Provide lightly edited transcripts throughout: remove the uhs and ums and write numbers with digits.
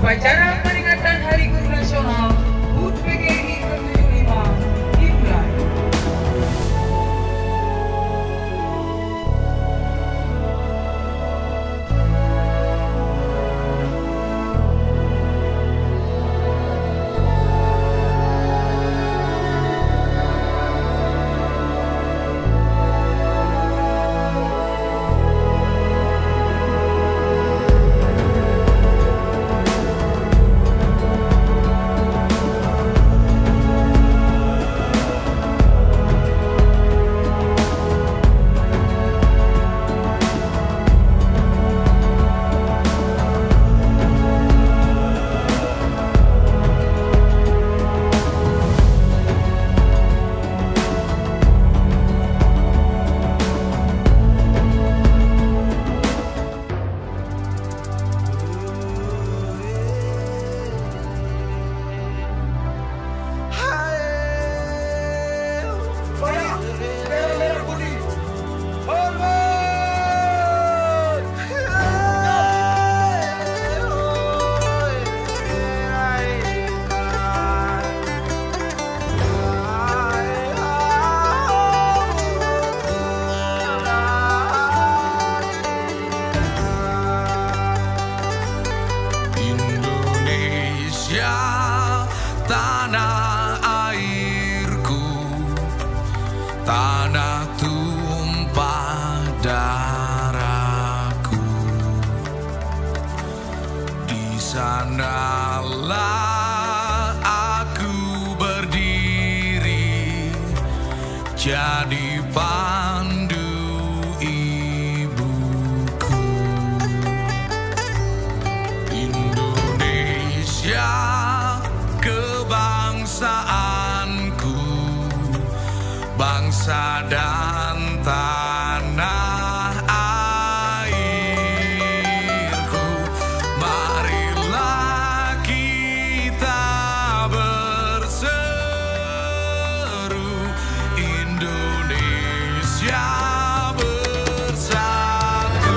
Upacara peringatan Hari Guru Nasional HUT PGRI ke-75 dimulai. Tanah airku, tanah tumpah darahku. Di sanalah aku berdiri, jadi pandu ibuku. Indonesia kebangsaanku, bangsa dan tanah airku. Marilah kita berseru, Indonesia bersatu.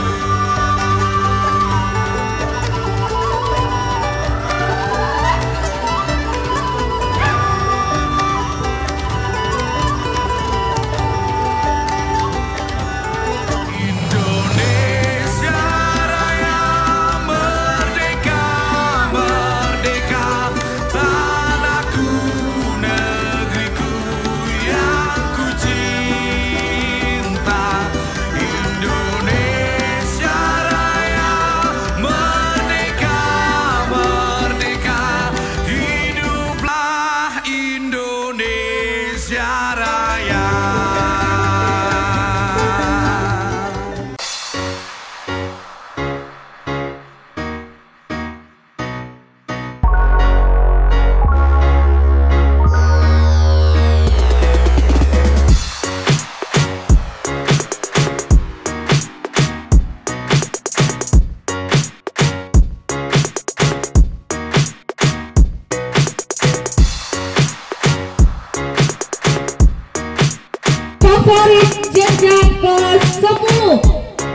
Favorit jenjang kelas 10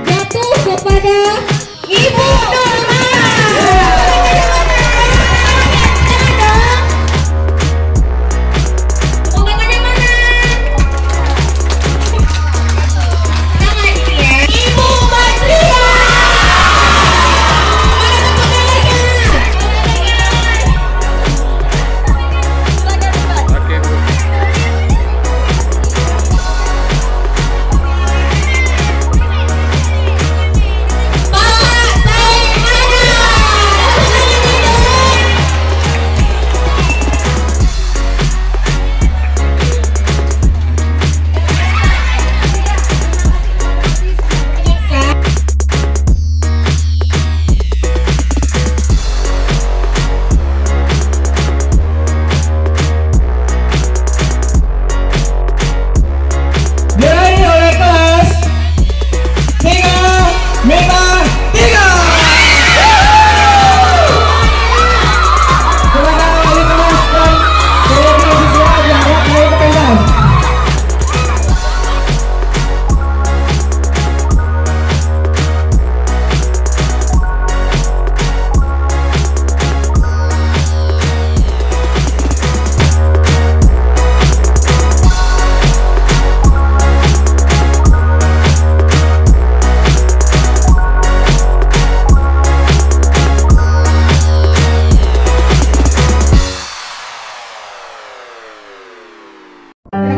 jatuh kepada Ibu Norma.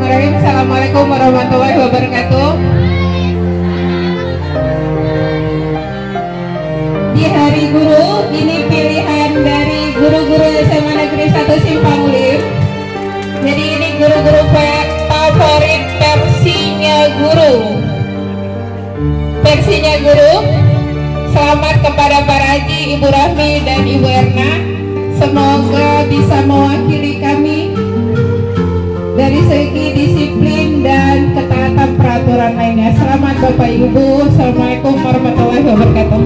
Bismillahirrahmanirrahim. Assalamualaikum warahmatullahi wabarakatuh. Di Hari Guru, ini pilihan dari guru-guru SMA Negeri 1 Simpang Lip. Jadi ini guru-guru favorit versinya guru. Versinya guru. Selamat kepada Pak Raji, Ibu Rahmi, dan Ibu Erna. Semoga bisa mewakili kami dari segi disiplin dan ketaatan peraturan lainnya. Selamat Bapak Ibu. Assalamualaikum warahmatullahi wabarakatuh.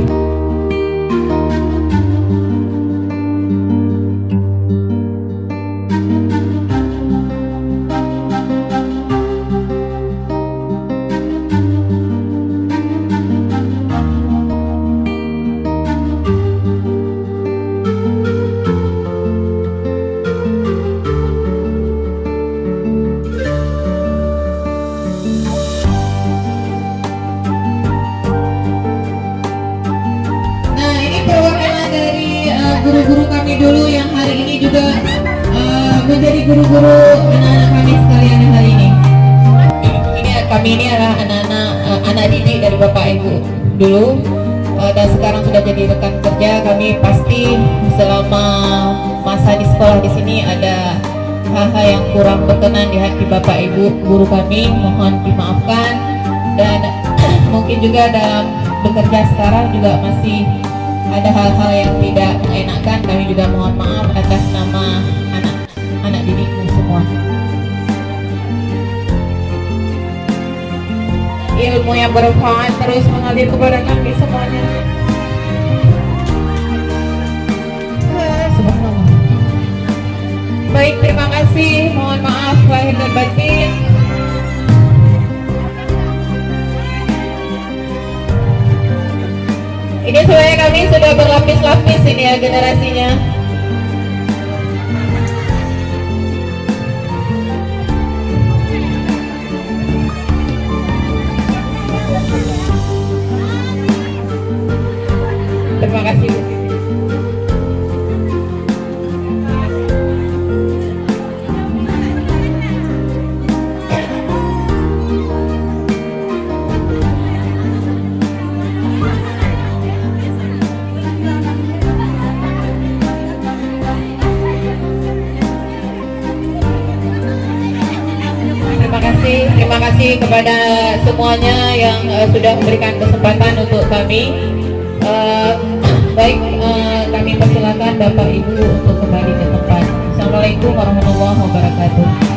Guru-guru kami dulu yang hari ini juga menjadi guru-guru anak-anak kami sekalian yang hari ini. Kami ini adalah anak didik dari Bapak Ibu dulu dan sekarang sudah jadi rekan kerja. Kami pasti selama masa di sekolah di sini ada hal-hal yang kurang berkenan di hati Bapak Ibu guru kami, mohon dimaafkan. Dan mungkin juga dalam bekerja sekarang juga masih ada hal-hal yang tidak mengenakan. Kami juga mohon maaf atas nama anak-anak didikmu semua. Ilmu yang bermanfaat terus mengalir kepada kami semuanya. Subhanallah. Baik, terima kasih. Mohon maaf lahir dan batin. Ini sebenarnya kami sudah berlapis-lapis ini ya generasinya. Terima kasih Bu. Terima kasih kepada semuanya yang sudah memberikan kesempatan untuk kami. Baik, kami persilakan Bapak Ibu untuk kembali ke tempat. Assalamualaikum warahmatullahi wabarakatuh.